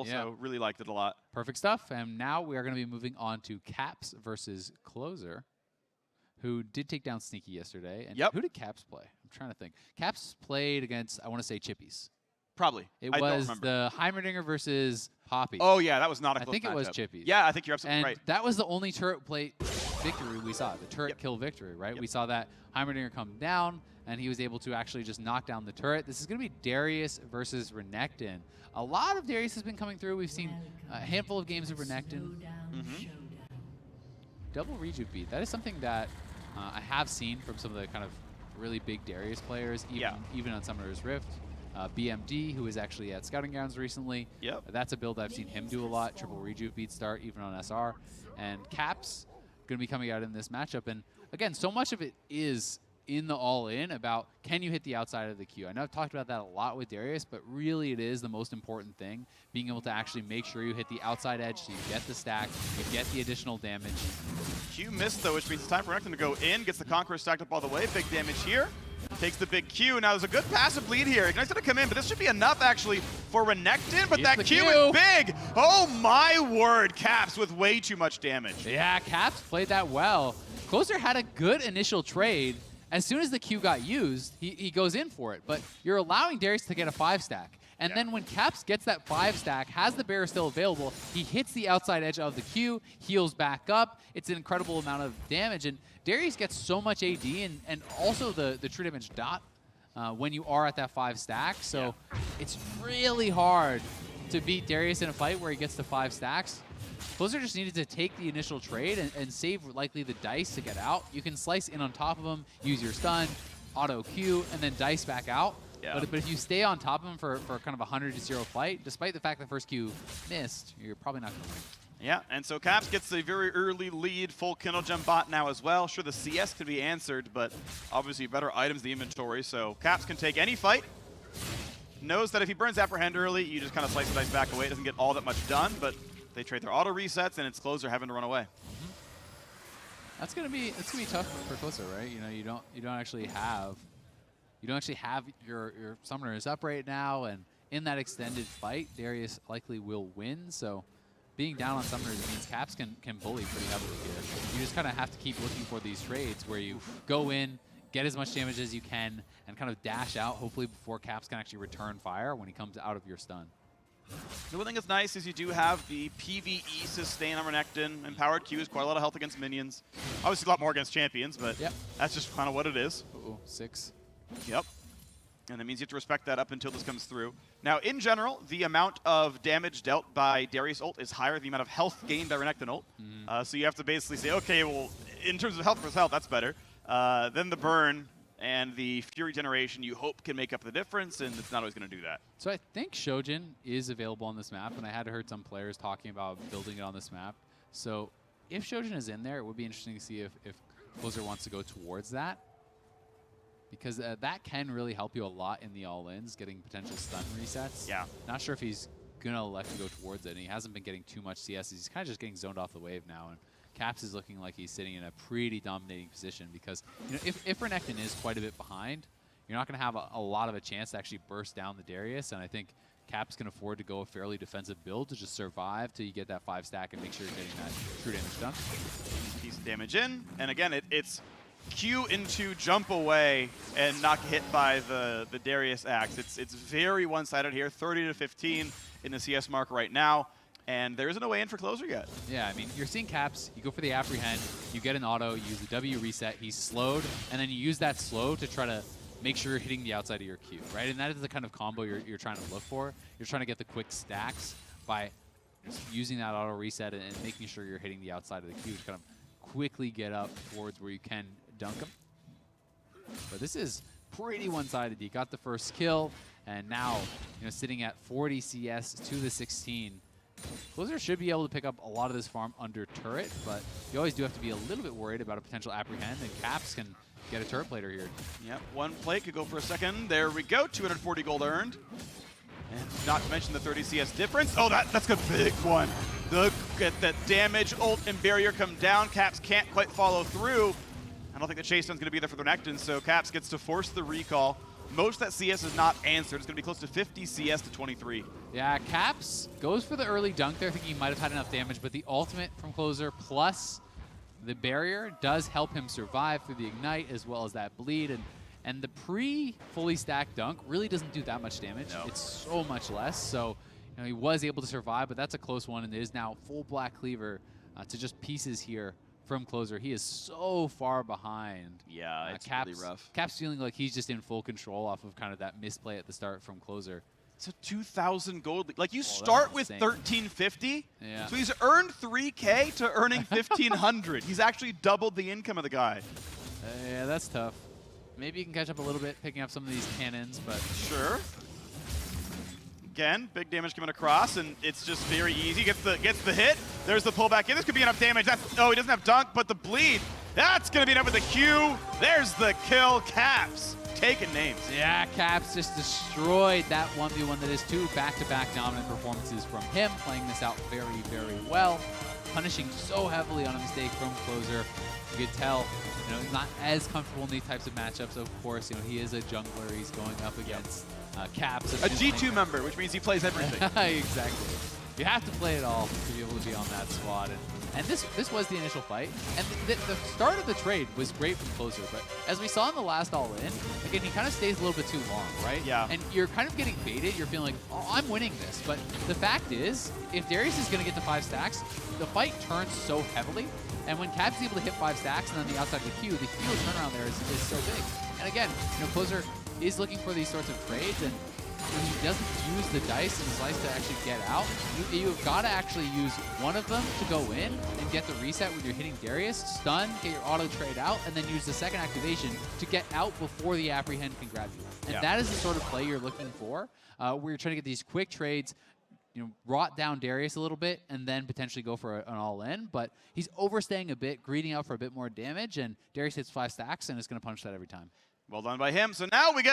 available, so really liked it a lot. Perfect stuff. And now we are going to be moving on to Caps versus Closer, who did take down Sneaky yesterday. And who did Caps play? I'm trying to think. Caps played against, I want to say, Chippies. Probably. It was the Heimerdinger versus Poppy. Oh, yeah, that was not a close I think it was Chippies. Yeah, I think you're absolutely right. That was the only turret plate victory we saw, the turret kill victory, right? We saw that Heimerdinger come down, and he was able to actually just knock down the turret. This is going to be Darius versus Renekton. A lot of Darius has been coming through. We've seen a handful of games of Renekton. Double rejuve beat. That is something that I have seen from some of the kind of really big Darius players, even on Summoner's Rift. BMD, who was actually at Scouting Grounds recently. That's a build I've seen him do a lot. Triple rejuve beat start, even on SR. And Caps going to be coming out in this matchup. And again, so much of it is in the all-in about, can you hit the outside of the queue? I know I've talked about that a lot with Darius, but really it is the most important thing, being able to actually make sure you hit the outside edge so you get the stack, you get the additional damage. Q missed, though, which means it's time for Renekton to go in, gets the Conqueror stacked up all the way, big damage here. Takes the big Q. Now there's a good passive lead here. Ignite's gonna come in, but this should be enough actually for Renekton, but that Q is big! Oh my word, Caps with way too much damage. Yeah, Caps played that well. Closer had a good initial trade. As soon as the Q got used, he goes in for it, but you're allowing Darius to get a 5-stack. And then when Caps gets that 5-stack, has the bear still available, he hits the outside edge of the Q, heals back up. It's an incredible amount of damage. And Darius gets so much AD and also the true damage dot when you are at that 5-stack. So it's really hard to beat Darius in a fight where he gets to 5 stacks. Closer just needed to take the initial trade and save likely the dice to get out. You can slice in on top of him, use your stun, auto Q, and then dice back out. But if you stay on top of him for kind of a 100-0 fight, despite the fact the first Q missed, you're probably not going to win. Yeah, and so Caps gets a very early lead, full Kindle Gem bot now as well. Sure, the CS could be answered, but obviously better items in the inventory, so Caps can take any fight. Knows that if he burns Apprehend early, you just kind of slice the dice back away. It doesn't get all that much done, but they trade their auto resets, and it's Closer having to run away. That's gonna be tough for Closer, right? You know, you don't actually have your summoners up right now, and in that extended fight, Darius likely will win. So being down on summoners means Caps can bully pretty heavily here. You just kind of have to keep looking for these trades where you go in, get as much damage as you can, and kind of dash out, hopefully before Caps can actually return fire when he comes out of your stun. The one thing that's nice is you do have the PvE sustain on Renekton. Empowered Q is quite a lot of health against minions. Obviously a lot more against champions, but that's just kind of what it is. 6. Yep. And that means you have to respect that up until this comes through. Now, in general, the amount of damage dealt by Darius ult is higher than the amount of health gained by Renekton ult. So you have to basically say, okay, well, in terms of health versus health, that's better. Then the burn and the Fury generation, you hope can make up the difference, and it's not always going to do that. So I think Shojin is available on this map, and I had heard some players talking about building it on this map. So if Shojin is in there, it would be interesting to see if Closer wants to go towards that. Because that can really help you a lot in the all-ins, getting potential stun resets. Yeah. Not sure if he's going to elect to go towards it, and he hasn't been getting too much CS. He's kind of just getting zoned off the wave now, and Caps is looking like he's sitting in a pretty dominating position because, you know, if Renekton is quite a bit behind, you're not going to have a lot of a chance to actually burst down the Darius, and I think Caps can afford to go a fairly defensive build to just survive till you get that 5-stack and make sure you're getting that true damage done. Piece of damage in, and again, it's Q into jump away and not get hit by the Darius axe. It's very one-sided here, 30-15 in the CS mark right now, and there isn't a way in for Closer yet. Yeah, I mean, you're seeing Caps, you go for the Apprehend, you get an auto, you use the W reset, he's slowed, and then you use that slow to try to make sure you're hitting the outside of your Q, right? And that is the kind of combo you're trying to look for. You're trying to get the quick stacks by just using that auto reset and making sure you're hitting the outside of the Q to kind of quickly get up towards where you can dunk him. But this is pretty one-sided. He got the first kill, and now, you know, sitting at 40 CS to the 16. Closer should be able to pick up a lot of this farm under turret, but you always do have to be a little bit worried about a potential Apprehend, and Caps can get a turret plater here. Yep, one plate could go for a second. There we go, 240 gold earned. And not to mention the 30 CS difference. Oh, that's a big one. Get that damage, ult, and barrier come down. Caps can't quite follow through. I don't think the chase stun's going to be there for the Renekton, so Caps gets to force the recall. Most of that CS is not answered. It's going to be close to 50 CS to 23. Yeah, Caps goes for the early dunk there, thinking he might have had enough damage, but the ultimate from Closer plus the barrier does help him survive through the ignite as well as that bleed. And the pre-fully stacked dunk really doesn't do that much damage. No. It's so much less. So he was able to survive, but that's a close one, and it is now full Black Cleaver to just pieces here from Closer. He is so far behind. Yeah, it's Caps, really rough. Caps feeling like he's just in full control off of kind of that misplay at the start from Closer. It's a 2,000 gold lead. Like, you start with insane. 1,350, Yeah. so he's earned 3K to earning 1,500. He's actually doubled the income of the guy. Yeah, that's tough. Maybe you can catch up a little bit, picking up some of these cannons, but Sure. Again, big damage coming across, and it's just very easy. Gets the hit. There's the pullback in. This could be enough damage. Oh, he doesn't have dunk, but the bleed. That's going to be enough with the Q. There's the kill. Caps taking names. yeah, Caps just destroyed that 1v1 that is 2 back-to-back dominant performances from him, playing this out very, very well, punishing so heavily on a mistake from Closer. You could tell, he's not as comfortable in these types of matchups. Of course, he is a jungler. He's going up against Caps. A G2 member, which means he plays everything. Exactly. You have to play it all to be able to be on that squad. And this was the initial fight. And the start of the trade was great from Closer, but as we saw in the last all-in, again, he kind of stays a little bit too long, right? Yeah. And you're kind of getting baited. You're feeling like, oh, I'm winning this. But the fact is, if Darius is going to get to 5 stacks, the fight turns so heavily. And when Caps is able to hit 5 stacks and on the outside of the Q turnaround there is so big. And again, Closer is looking for these sorts of trades, and when he doesn't use the dice and slice to actually get out, you've got to actually use one of them to go in and get the reset when you're hitting Darius, stun, get your auto trade out, and then use the second activation to get out before the apprehend can grab you. And that is the sort of play you're looking for, where you're trying to get these quick trades, rot down Darius a little bit, and then potentially go for an all-in. But he's overstaying a bit, greeding out for a bit more damage, and Darius hits 5 stacks, and is going to punch that every time. Well done by him. So now we get